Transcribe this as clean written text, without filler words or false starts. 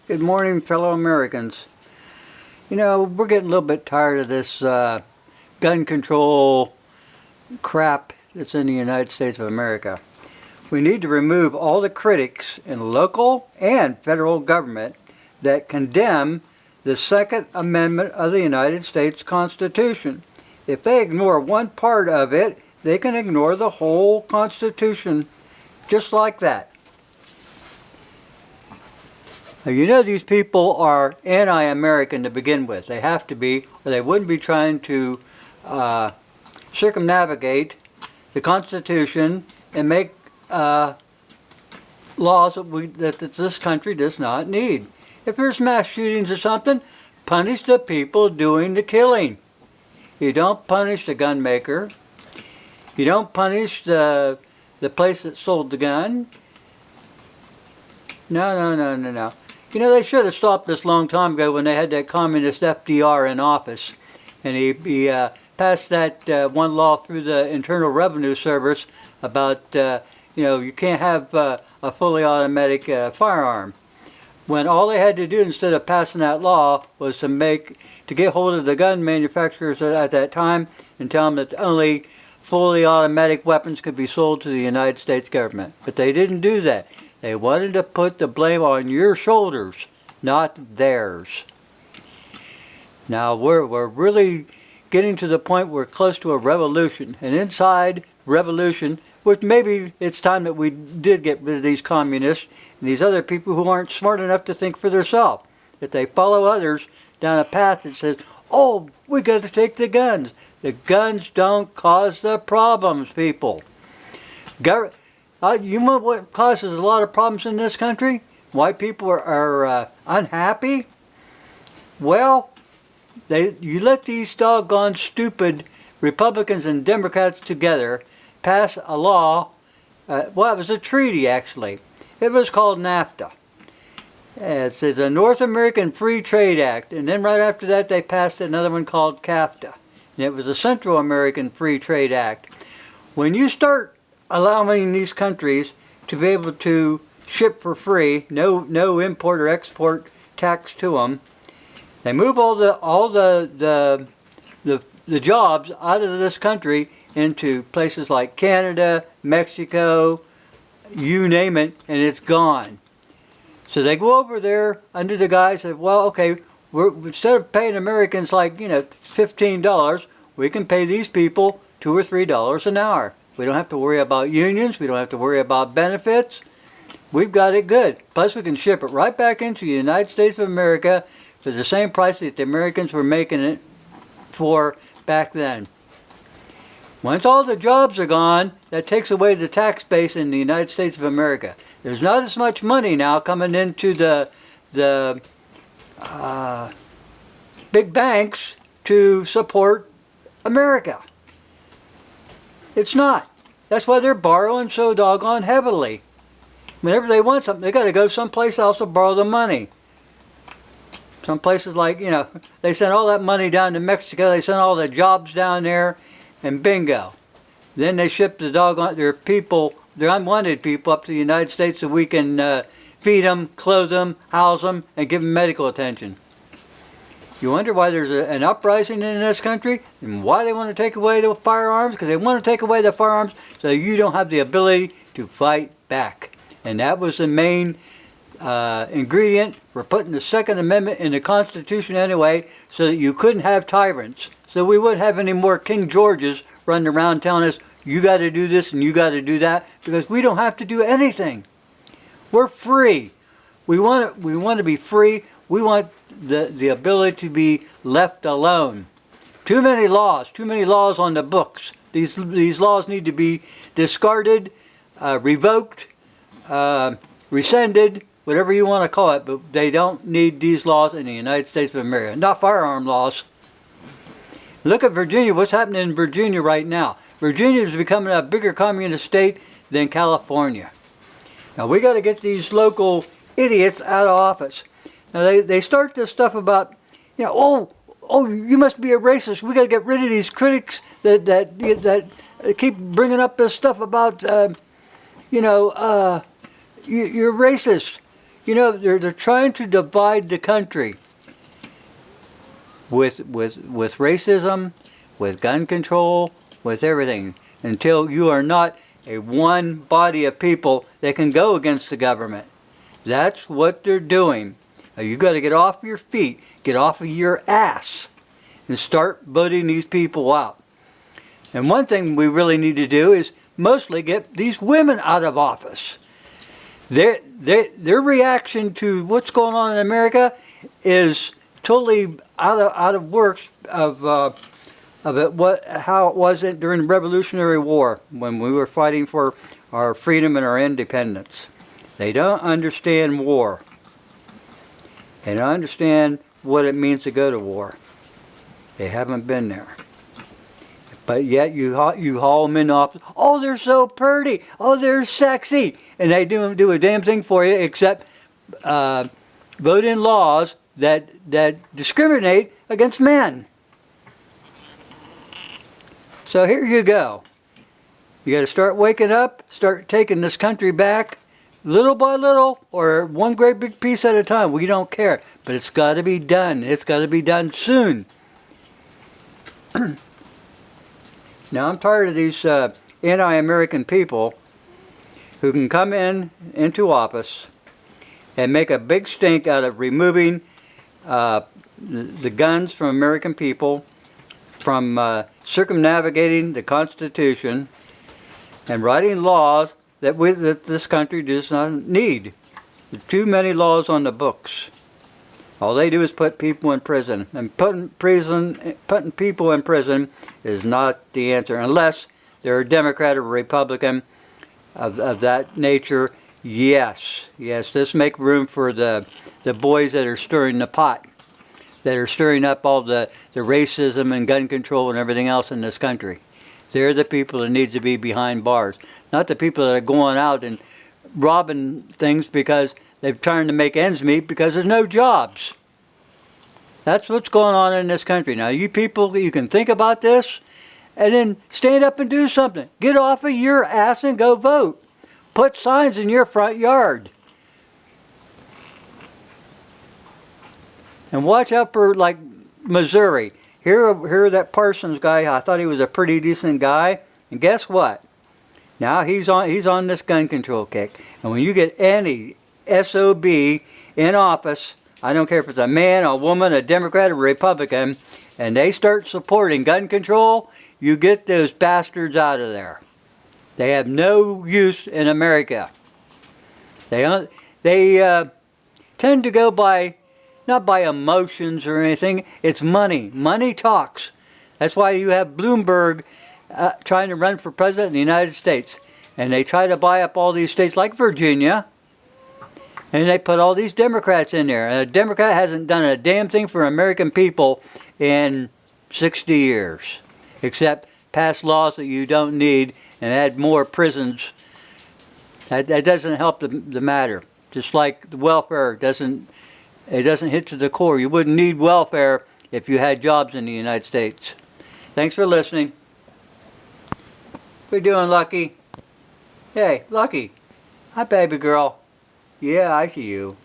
Good morning, fellow Americans. You know, we're getting a little bit tired of this gun control crap that's in the United States of America. We need to remove all the critics in local and federal government that condemn the Second Amendment of the United States Constitution. If they ignore one part of it, they can ignore the whole Constitution just like that. Now, you know these people are anti-American to begin with. They have to be, or they wouldn't be trying to circumnavigate the Constitution and make laws that this country does not need. If there's mass shootings or something, punish the people doing the killing. You don't punish the gun maker. You don't punish the place that sold the gun. No. You know, they should have stopped this long time ago when they had that communist FDR in office. And he passed that one law through the Internal Revenue Service about, you can't have a fully automatic firearm. When all they had to do instead of passing that law was to get hold of the gun manufacturers at that time and tell them that only fully automatic weapons could be sold to the United States government. But they didn't do that. They wanted to put the blame on your shoulders, not theirs. Now we're really getting to the point where we're close to a revolution. And inside revolution, which maybe it's time that we did get rid of these communists and these other people who aren't smart enough to think for themselves. That they follow others down a path that says, oh, we got to take the guns. The guns don't cause the problems, people. You know what causes a lot of problems in this country? Why people are unhappy? Well, you let these doggone stupid Republicans and Democrats together pass a law. It was a treaty, actually. It was called NAFTA. It's the North American Free Trade Act. And then right after that, they passed another one called CAFTA. And it was the Central American Free Trade Act. When you start allowing these countries to be able to ship for free, no import or export tax to them, they move all the jobs out of this country into places like Canada, Mexico, you name it, and it's gone. So they go over there under the guise of, well, okay, instead of paying Americans like, $15, we can pay these people $2 or $3 an hour. We don't have to worry about unions. We don't have to worry about benefits. We've got it good. Plus, we can ship it right back into the United States of America for the same price that the Americans were making it for back then. Once all the jobs are gone, that takes away the tax base in the United States of America. There's not as much money now coming into the big banks to support America. It's not. That's why they're borrowing so doggone heavily. Whenever they want something, they got to go someplace else to borrow the money. Some places like, they send all that money down to Mexico, they send all the jobs down there, and bingo. Then they ship the doggone, their unwanted people up to the United States so we can feed them, clothe them, house them, and give them medical attention. You wonder why there's an uprising in this country and why they want to take away the firearms? Because they want to take away the firearms so you don't have the ability to fight back. And that was the main ingredient for putting the Second Amendment in the Constitution anyway, so that you couldn't have tyrants. So we wouldn't have any more King Georges running around telling us, you got to do this and you got to do that, because we don't have to do anything. We're free. We want to be free. We want the ability to be left alone. Too many laws on the books. These laws need to be discarded, revoked, rescinded, whatever you want to call it, but they don't need these laws in the United States of America. Not firearm laws. Look at Virginia. What's happening in Virginia right now? Virginia is becoming a bigger communist state than California. Now we got to get these local idiots out of office. Now they start this stuff about, oh, you must be a racist. We got to get rid of these critics that keep bringing up this stuff about, you're racist. You know, they're trying to divide the country with racism, with gun control, with everything, until you are not a one body of people that can go against the government. That's what they're doing. Now, you got to get off your feet, get off of your ass, and start voting these people out. And one thing we really need to do is mostly get these women out of office. Their reaction to what's going on in America is totally out of works of how it was during the Revolutionary War when we were fighting for our freedom and our independence. They don't understand war. They don't understand what it means to go to war. They haven't been there. But yet you haul them in office. Oh, they're so pretty. Oh, they're sexy. And they don't do a damn thing for you except vote in laws that discriminate against men. So here you go. You got to start waking up, start taking this country back, little by little, or one great big piece at a time. We don't care. But it's got to be done. It's got to be done soon. Now, I'm tired of these anti-American people who can come into office and make a big stink out of removing the guns from American people, from circumnavigating the Constitution, and writing laws that this country does not need. There are too many laws on the books. All they do is put people in prison. And putting people in prison is not the answer, unless they're a Democrat or Republican of that nature. Yes, let's make room for the boys that are stirring the pot, that are stirring up all the racism and gun control and everything else in this country. They're the people that need to be behind bars, not the people that are going out and robbing things because they're trying to make ends meet because there's no jobs. That's what's going on in this country. Now, you people, you can think about this and then stand up and do something. Get off of your ass and go vote. Put signs in your front yard. And watch out for, like, Missouri. Here that Parsons guy, I thought he was a pretty decent guy. And guess what? Now he's on this gun control kick. And when you get any SOB in office, I don't care if it's a man, a woman, a Democrat, or a Republican, and they start supporting gun control, you get those bastards out of there. They have no use in America. They tend to go by, not by emotions or anything, it's money. Money talks. That's why you have Bloomberg trying to run for president of the United States. And they try to buy up all these states like Virginia. And they put all these Democrats in there. And a Democrat hasn't done a damn thing for American people in 60 years. Except pass laws that you don't need and add more prisons. That doesn't help the matter. Just like the welfare doesn't hit to the core. You wouldn't need welfare if you had jobs in the United States. Thanks for listening. What you doing, Lucky? Hey, Lucky. Hi, baby girl. Yeah, I see you.